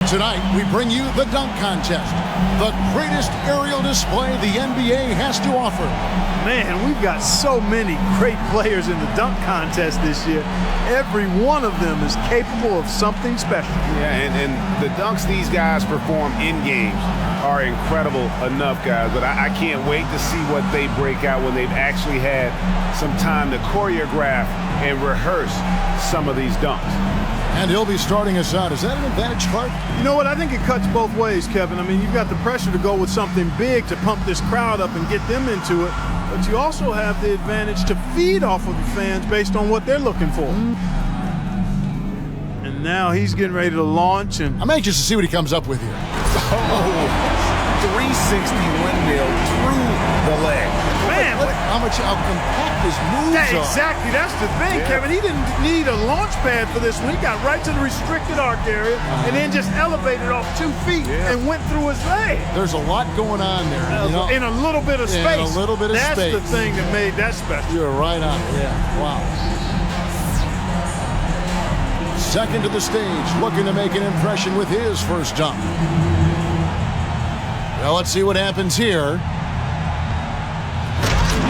Tonight, we bring you the dunk contest, the greatest aerial display the NBA has to offer. Man, we've got so many great players in the dunk contest this year. Every one of them is capable of something special. Yeah, and the dunks these guys perform in games are incredible enough, guys. But I can't wait to see what they break out when they've actually had some time to choreograph and rehearse some of these dunks. And he'll be starting us out. Is that an advantage, Clark? You know what? I think it cuts both ways, Kevin. I mean, you've got the pressure to go with something big to pump this crowd up and get them into it. But you also have the advantage to feed off of the fans based on what they're looking for. And now he's getting ready to launch. And I'm anxious to see what he comes up with here. Oh, 360 windmill through the leg. Man, how compact his moves are. Exactly, that's the thing, Kevin. He didn't need a launch pad for this one. He got right to the restricted arc area and then just elevated off 2 feet and went through his leg. There's a lot going on there. In a little bit of space. In a little bit of space. That's the thing that made that special. You're right on it. Yeah, wow. Second to the stage, looking to make an impression with his first dunk. Well, let's see what happens here.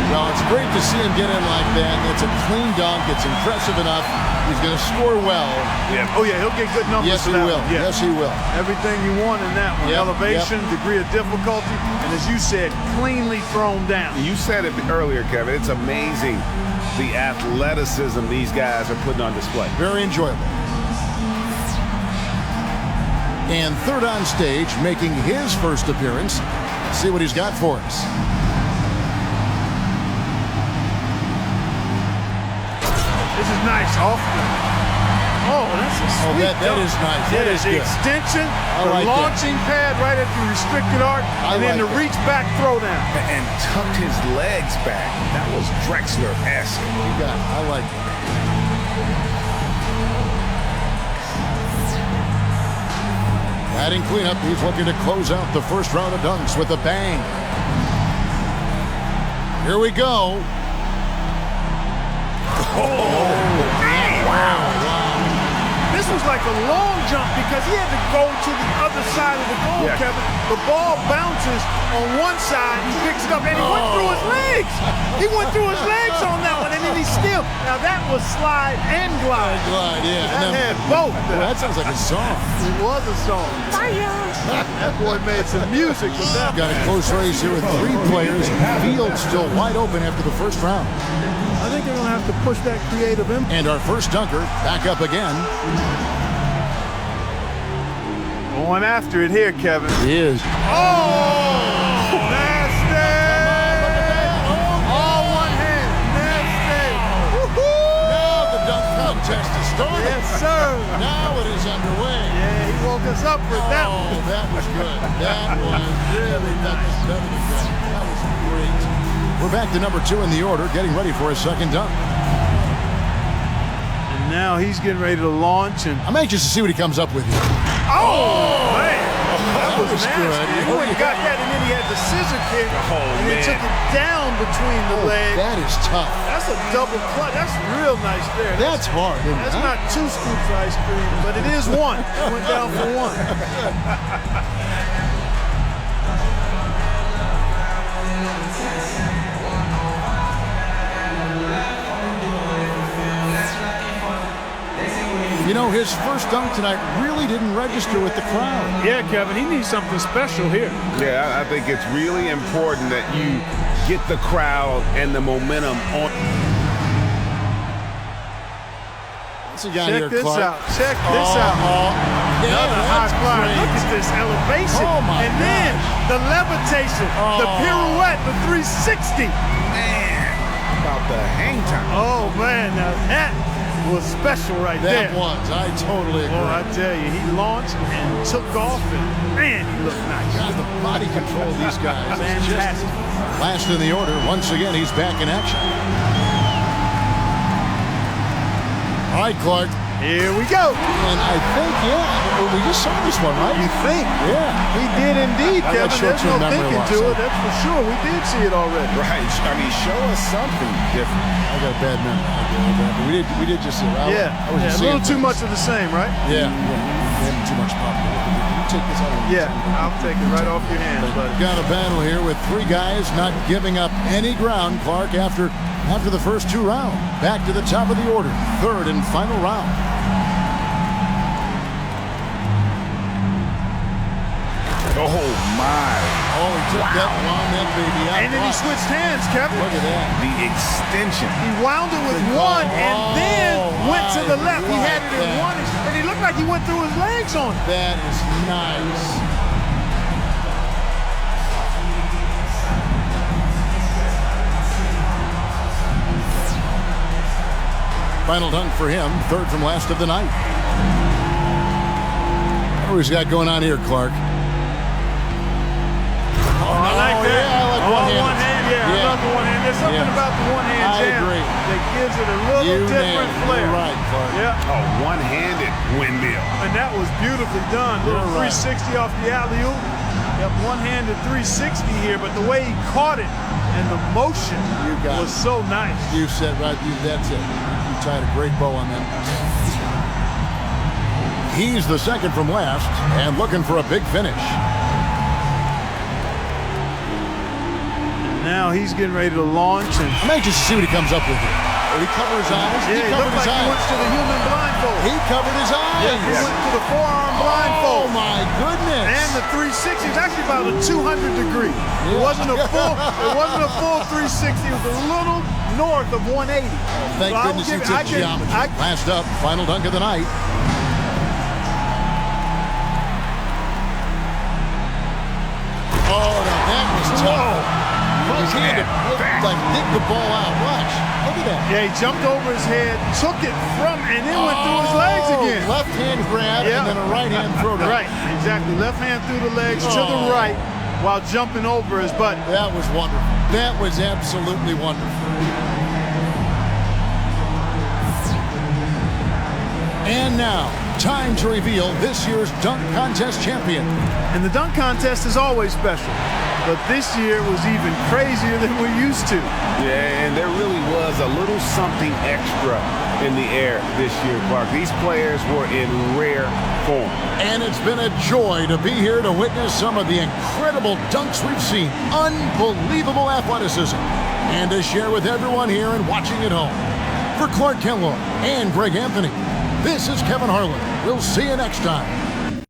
Well, it's great to see him get in like that. It's a clean dunk. It's impressive enough. He's going to score well. Yeah. Oh, yeah, he'll get good numbers. Yes, he will. Yeah. Yes, he will. Everything you want in that one. Elevation, degree of difficulty, and as you said, cleanly thrown down. You said it earlier, Kevin. It's amazing the athleticism these guys are putting on display. Very enjoyable. And third on stage, making his first appearance. Let's see what he's got for us. This is nice. Oh, that's a sweet that is nice. That is the good. extension, the like launching pad right at the restricted arc, and then the reach back throwdown. And tucked his legs back. That was Drexler-esque. You got it. I like it. Adding cleanup, he's looking to close out the first round of dunks with a bang. Here we go. Wow. This was like a long jump because he had to go to the other side of the goal, Kevin. The ball bounces on one side, he picks it up, and he went through his legs. He went through his legs on that one, and then he still. Now that was slide and glide. Yeah. That had both. Well, that sounds like a song. It was a song. That boy made some music with that. Got a close race here with 3 players. Field still wide open after the first round. I think they're going to have to push that creative impact. And our first dunker back up again. Going after it here, Kevin. He is. Oh! Nasty! All one hand. Nasty! Woohoo! Now the dunk contest is started. Yes, sir. Now it is underway. Yeah, he woke us up with that one. Oh, that was good. That was really nice. That was great. We're back to number 2 in the order, getting ready for his second dunk. And now he's getting ready to launch. And I'm anxious to see what he comes up with here. Oh, man. That was nasty. good. He went and got that, and then he had the scissor kick. And he took it down between the legs. That is tough. That's a double clutch. That's real nice there. That's hard. That's not 2 scoops of ice cream, but it is 1. It went down for 1. You know, his first dunk tonight really didn't register with the crowd. Yeah, Kevin, he needs something special here. Yeah, I think it's really important that you get the crowd and the momentum on. What's he got Check here, this Clark? out. Check this out. Another high flyer. Look at this elevation. And then the levitation, the pirouette, the 360. Man, about the hang time. Oh, man, now that was special right there. That was. I totally agree. Well, I tell you, he launched and took off, and man, he looked nice. God, the body control of these guys. Fantastic. Last in the order. Once again, he's back in action. All right, Clark. Here we go. And I think, we just saw this one, right? You think? Yeah. We did indeed, I got Kevin. There's no short-term memory thinking loss. to it. That's for sure. We did see it already. Right. I mean, show us something different. I got a bad memory. We did just see it. Yeah. A little too much of the same, right? Yeah. Too much pop. take this out. Yeah, I'll take it right off your hands, buddy. Got a battle here with three guys not giving up any ground, Clark, after the first two rounds. Back to the top of the order, third and final round. Oh, my. Oh, he took that baby out. And then he switched hands, Kevin. Look at that. The extension. He wound it with one and then went to the left. He had it in one, and he looked like he went through his legs on it. That is nice. Final dunk for him, third from last of the night. What he's got going on here, Clark? I like that. Yeah, I like one hand. Yeah, I love the one hand. There's something about the one hand jam that gives it a little different flair. You're right, Clark. Yeah. Oh, one-handed windmill. And that was beautifully done. Little You're 360 off the alley-oop. Yep, one-handed 360 here, but the way he caught it and the motion was so nice. You said right. That's it. You tied a great bow on that. He's the second from last and looking for a big finish. Now he's getting ready to launch. And I'm anxious to see what he comes up with here. Did he cover his eyes? yeah, he covered looked his like he eyes. went to the human blindfold. He covered his eyes. Yeah, he went to the forearm blindfold. Oh my goodness! And the 360 is actually about a 200 degree. It wasn't a full. It wasn't a full 360. It was a little north of 180. Thank goodness you took geometry. Last up, final dunk of the night. Oh, now that was tough. He had to dig the ball out. Watch. Look at that. Yeah, he jumped over his head, took it from, and then went through his legs again. Left hand grab and then a right hand throw down. Right, exactly. Left hand through the legs to the right while jumping over his butt. That was wonderful. That was absolutely wonderful. And now, time to reveal this year's dunk contest champion. And the dunk contest is always special, but this year was even crazier than we're used to. Yeah, and there really was a little something extra in the air this year, Clark. These players were in rare form. And it's been a joy to be here to witness some of the incredible dunks we've seen. Unbelievable athleticism. And to share with everyone here and watching at home. For Clark Kellogg and Greg Anthony, this is Kevin Harlan. We'll see you next time.